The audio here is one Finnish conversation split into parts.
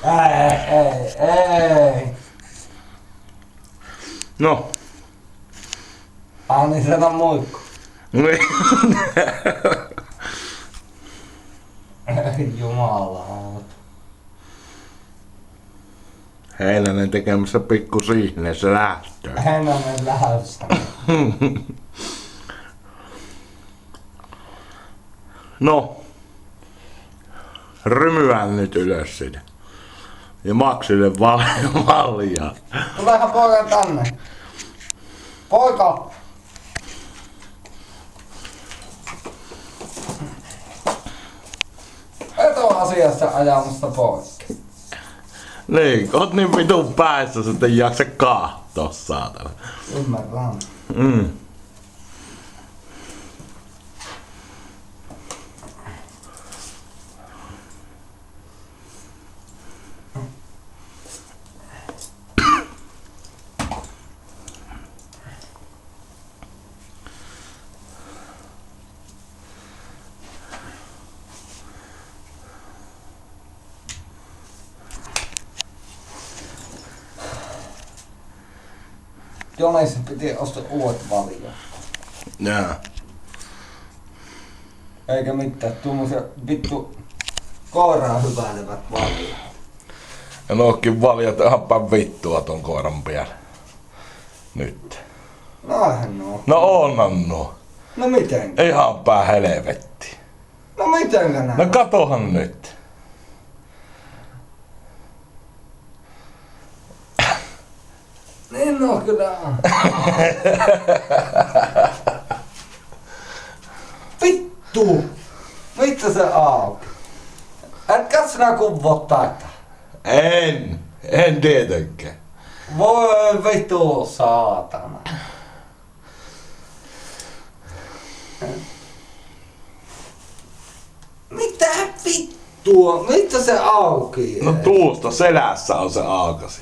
Ei. No. Niin sano moikku. Jumala. Heinänen tekemässä pikku siihneessä lähtöä. Heinänen lähdössä. No. Rymyään nyt ylös sitä. Ja Maksille valjaa. Tulehan poika tänne. Poika! Et oo asiassa ajamassa poikki. Niin, oot niin vitun päässä, että ei jaksa kahtoo, saatana. Ymmärrän. Jonessa piti ostaa uudet valjat. Jaa. Eikä mitään, tuommoisia vittu koiraa hyväilevät valjat. Ja nootkin valjat ihanpä vittua ton koiran päällä. Nyt. No eihän noo. No onnan nuo. No miten? Ihanpä helvetti. No mitenkä näin? No katohan nyt. Niin no kyllä on. Vittu! Vittu se auki. Etkä sinä kuvaa tätä. En tietenkään. Voi vittu saatana. Mitä vittua? Mitä se auki? No tuosta selässä on se aukasi.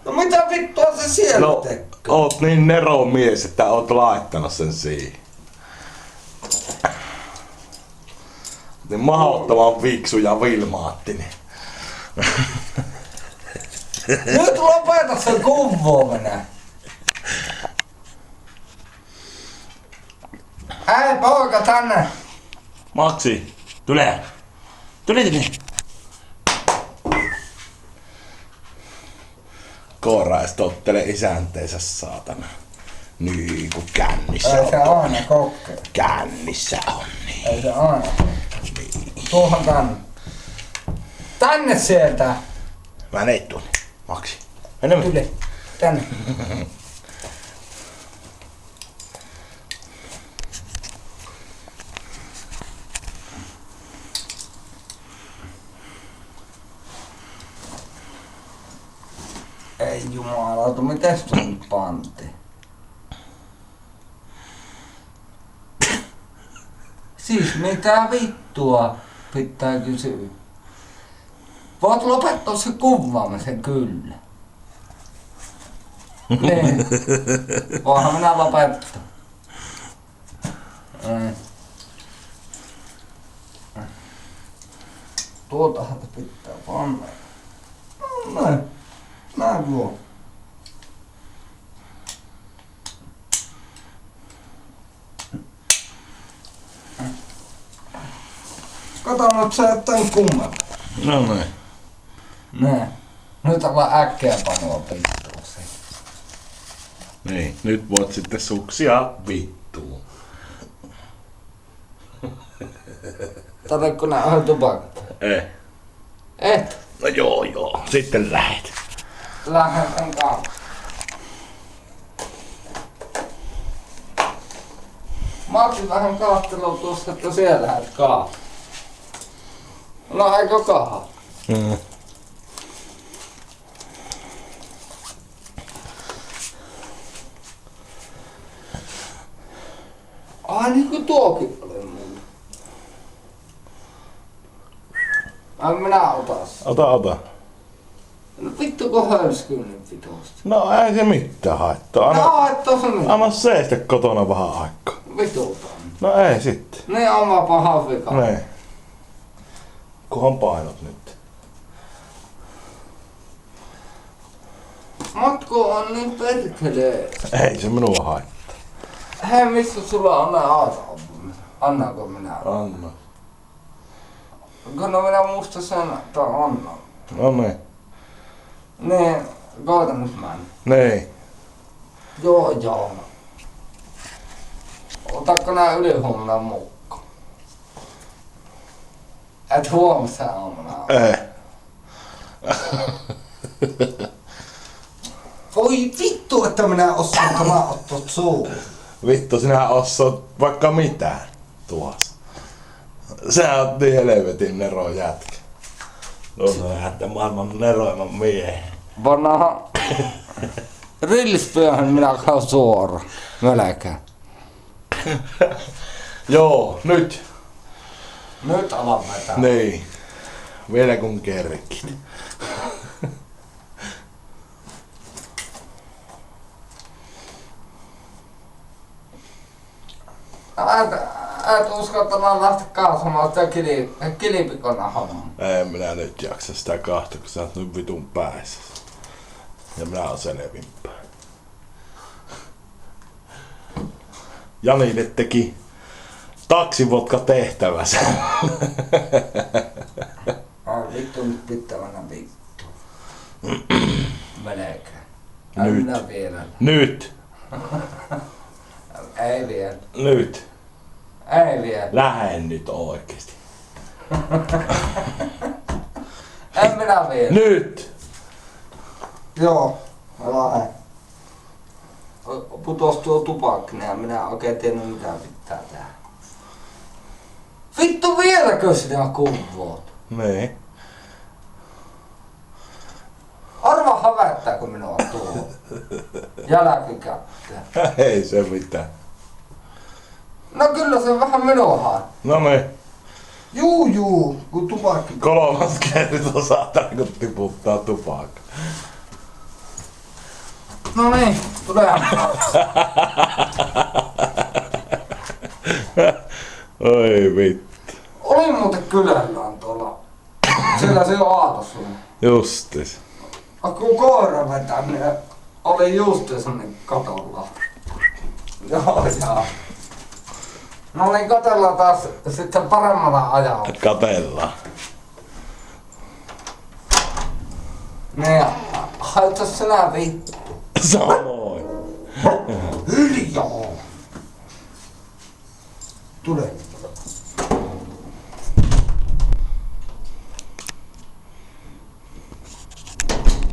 No mitä vittua se siellä No, tekee? oot niin nero mies, että oot laittanut sen siihen. Niin mahdottoman viksu ja vilmaattinen. Nyt lopeta sen kuvaaminen. Hei poika tänne. Maksi, tule. Tule tänne. Koira edes tottele isänteensä, saatana. Niin kun kännissä Ei se on. aina kokkele. Kännissä on niin. Ei se aina. Tuohon tänne. Tänne sieltä. Mä neet tuonne. Maksi. Mennä. Tule. Tänne. Ei jumalauta, mites tuon nyt panti? Siis mitä vittua pitää kysyä? Voit lopettaa se kuvaamisen kyllä. Niin. Voinhan minä lopettaa. Tuotahan pitää panna. Näin. Näin luo. Kato nyt sä et tän kummalla. No noin. Näin. Nyt ollaan äkkiä panua vittuun se. Niin, nyt voit sitten suksia vittuun. Tarvitko nää on tupakka? Eh. Et. No joo. Sitten lähet. Lähetän kautta. Mä otin vähän kahtelua tuossa, että siellä lähet kautta. No eikö kaha? Niinku tuokin oli mulla. Ai minä otas. Ota. No vittu kun hörskyy nyt vitusti. No ei se mitään haittaa. No haittaa se nyt. Anna seistä kotona vähän aikaa. Vitulta. No ei sitten. Niin oma paha vika. Niin. Kunhan painot nyt. Matko on niin perkelee. Ei se minua haittaa. Hei, missä sulla on nää auto? Annanko minä? Anna. Kun minä muista sen, että annan. No niin. Niin, koita nyt mennä. Niin. Joo. Otatko nää ylihuomenna mukaan? Et huomissa aamuna. Ei. Voi vittu, että minä osaan tämä ottaa suuhun. Vittu, sinä osaat vaikka mitään tuossa. Sä oot niin helvetin nero jätkä. Tuossa jättä maailman neroimman miehen. Vanha rillispyöhön minä käyn suoraan. Melkein. Joo, nyt. Nyt alan vetää. Niin. Vielä kun kerkit. Et uskaltanut lähteä kaasamaan sitä kilipikona hommaa. En minä nyt jaksa sitä kahta, kun sä oot nyt vitun päässä. Ja minä oon selvimpää. Janille teki taksivodka tehtävänsä. Ai vittu nyt pitävänä vittu. Melkein. Nyt. Minä vielä. Nyt. Ei vielä. Nyt. Ei vielä. Lähen nyt oikeesti. En minä vielä. Nyt. Joo. Mä lähen. Putos tuo tupakkinen ja minä oikein tiedä mitä pitää tehdä. Vittu vieläkö sinä kuvoot? Niin. Arva hävettääkö minua tuo jälkikäteen? Ei se mitään. No kyllä se vähän minua haittaa. No niin. Juu, kun tupakki. Kolmas kerta saatana kun tiputtaa tupakka. No niin, tulee. Oi vittu. Oli muuten kylällään tuolla. Siellä se on aatos. Justis. Kun koira vetää, niin oli justiinsa niin katolla. Joo. No niin, katellaan taas sitten paremmalla ajalla. Katellaan. Niin, haita sinä vittu. Samoin. Hiljaa. Tule.